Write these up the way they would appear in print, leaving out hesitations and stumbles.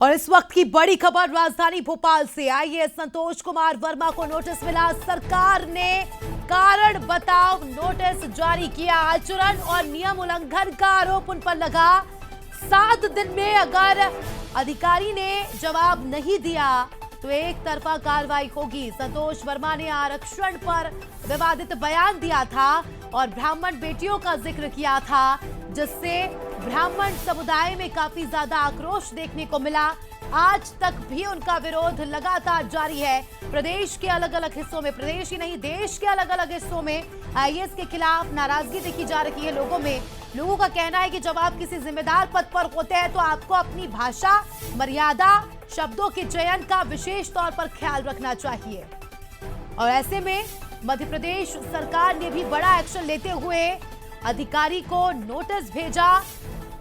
और इस वक्त की बड़ी खबर राजधानी भोपाल से आई है। संतोष कुमार वर्मा को नोटिस मिला। सरकार ने कारण बताओ नोटिस जारी किया। आचरण और नियम उल्लंघन का आरोप उन पर लगा। 7 दिन में अगर अधिकारी ने जवाब नहीं दिया तो एक तरफा कार्रवाई होगी। संतोष वर्मा ने आरक्षण पर विवादित बयान दिया था और ब्राह्मण बेटियों का जिक्र किया था, जिससे ब्राह्मण समुदाय में काफी ज्यादा आक्रोश देखने को मिला। आज तक भी उनका विरोध लगातार जारी है। प्रदेश के अलग अलग हिस्सों में, प्रदेश ही नहीं देश के अलग अलग हिस्सों में आईएएस के खिलाफ नाराजगी देखी जा रही है लोगों में। लोगों का कहना है कि जब आप किसी जिम्मेदार पद पर होते हैं तो आपको अपनी भाषा, मर्यादा, शब्दों के चयन का विशेष तौर पर ख्याल रखना चाहिए। और ऐसे में मध्य प्रदेश सरकार ने भी बड़ा एक्शन लेते हुए अधिकारी को नोटिस भेजा।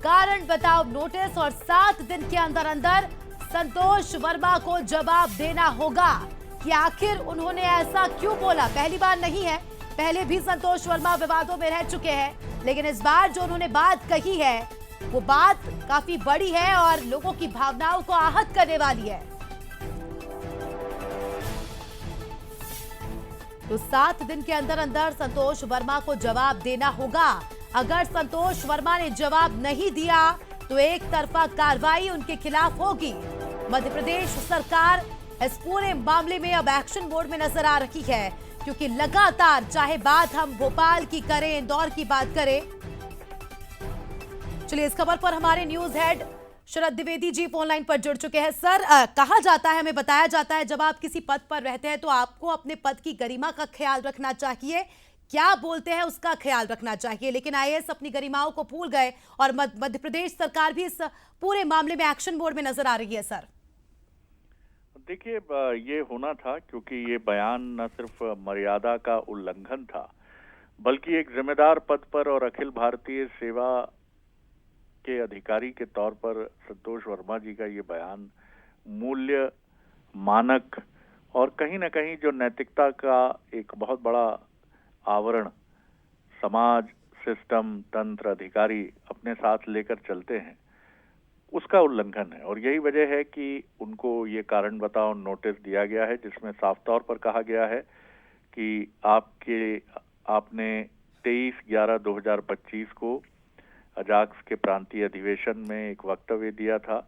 कारण बताओ नोटिस और 7 दिन के अंदर अंदर संतोष वर्मा को जवाब देना होगा कि आखिर उन्होंने ऐसा क्यों बोला। पहली बार नहीं है, पहले भी संतोष वर्मा विवादों में रह चुके हैं, लेकिन इस बार जो उन्होंने बात कही है वो बात काफी बड़ी है और लोगों की भावनाओं को आहत करने वाली है। तो 7 दिन के अंदर अंदर संतोष वर्मा को जवाब देना होगा। अगर संतोष वर्मा ने जवाब नहीं दिया तो एक तरफा कार्रवाई उनके खिलाफ होगी। मध्य प्रदेश सरकार इस पूरे मामले में अब एक्शन मोड में नजर आ रही है, क्योंकि लगातार चाहे बात हम भोपाल की करें, इंदौर की बात करें। चलिए इस खबर पर हमारे न्यूज हेड शरद द्विवेदी जी फोन लाइन पर जुड़ चुके हैं। सर, कहा जाता है, हमें बताया जाता है, जब आप किसी पद पर रहते हैं तो आपको अपने पद की गरिमा का ख्याल रखना चाहिए, क्या बोलते हैं उसका ख्याल रखना चाहिए। लेकिन आईएएस अपनी गरिमाओं को भूल गए और मध्य प्रदेश सरकार भी इस पूरे मामले में एक्शन मोड में नजर आ रही है। सर देखिए, ये होना था क्योंकि ये बयान न सिर्फ मर्यादा का उल्लंघन था, बल्कि एक जिम्मेदार पद पर और अखिल भारतीय सेवा के अधिकारी के तौर पर संतोष वर्मा जी का ये बयान मूल्य, मानक और कहीं न कहीं जो नैतिकता का एक बहुत बड़ा आवरण समाज, सिस्टम, तंत्र, अधिकारी अपने साथ लेकर चलते हैं, उसका उल्लंघन है। और यही वजह है कि उनको ये कारण बताओ नोटिस दिया गया है, जिसमें साफ तौर पर कहा गया है कि आपने 23/11/2025 को अजाक्स के प्रांतीय अधिवेशन में एक वक्तव्य दिया था,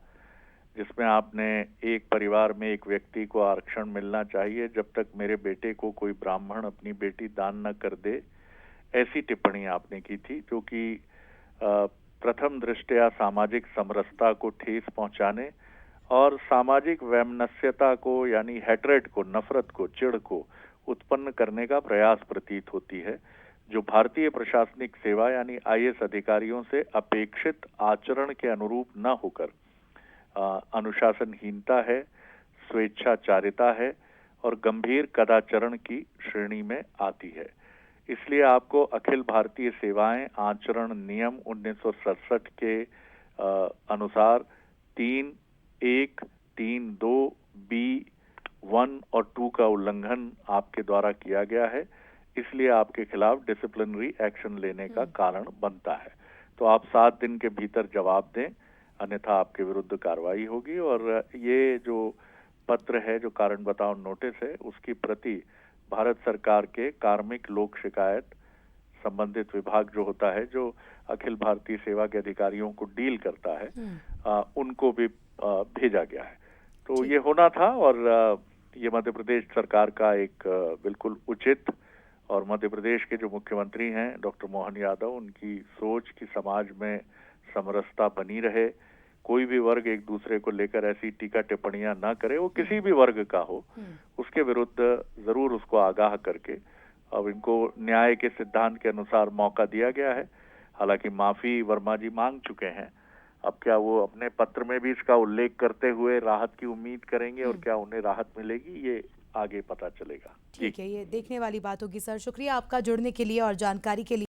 जिसमें आपने एक परिवार में एक व्यक्ति को आरक्षण मिलना चाहिए जब तक मेरे बेटे को कोई ब्राह्मण अपनी बेटी दान न कर दे, ऐसी टिप्पणी आपने की थी, जो कि प्रथम दृष्टया सामाजिक समरसता को ठेस पहुंचाने और सामाजिक वैमनस्यता को, यानी हेट्रेड को, नफरत को, चिढ़ को उत्पन्न करने का प्रयास प्रतीत होती है, जो भारतीय प्रशासनिक सेवा यानी आईएएस अधिकारियों से अपेक्षित आचरण के अनुरूप न होकर अनुशासनहीनता है, स्वेच्छाचारिता है और गंभीर कदाचरण की श्रेणी में आती है। इसलिए आपको अखिल भारतीय सेवाएं आचरण नियम 1967 के अनुसार 3(1), 3(2)(b)(1) और 2 का उल्लंघन आपके द्वारा किया गया है। इसलिए आपके खिलाफ डिसिप्लिनरी एक्शन लेने का कारण बनता है। तो आप 7 दिन के भीतर जवाब दें, अन्यथा आपके विरुद्ध कार्रवाई होगी। और ये जो पत्र है, जो कारण बताओ नोटिस है, उसकी प्रति भारत सरकार के कार्मिक लोक शिकायत संबंधित विभाग जो होता है, जो अखिल भारतीय सेवा के अधिकारियों को डील करता है, उनको भी भेजा गया है। तो ये होना था और ये मध्य प्रदेश सरकार का एक बिल्कुल उचित, और मध्य प्रदेश के जो मुख्यमंत्री हैं डॉक्टर मोहन यादव, उनकी सोच की समाज में समरसता बनी रहे, कोई भी वर्ग एक दूसरे को लेकर ऐसी टीका टिप्पणियां ना करे, वो किसी भी वर्ग का हो, उसके विरुद्ध जरूर उसको आगाह करके अब इनको न्याय के सिद्धांत के अनुसार मौका दिया गया है। हालांकि माफी वर्मा जी मांग चुके हैं, अब क्या वो अपने पत्र में भी इसका उल्लेख करते हुए राहत की उम्मीद करेंगे और क्या उन्हें राहत मिलेगी, ये आगे पता चलेगा। ठीक है, ये देखने वाली बात होगी। सर, शुक्रिया आपका जुड़ने के लिए और जानकारी के लिए।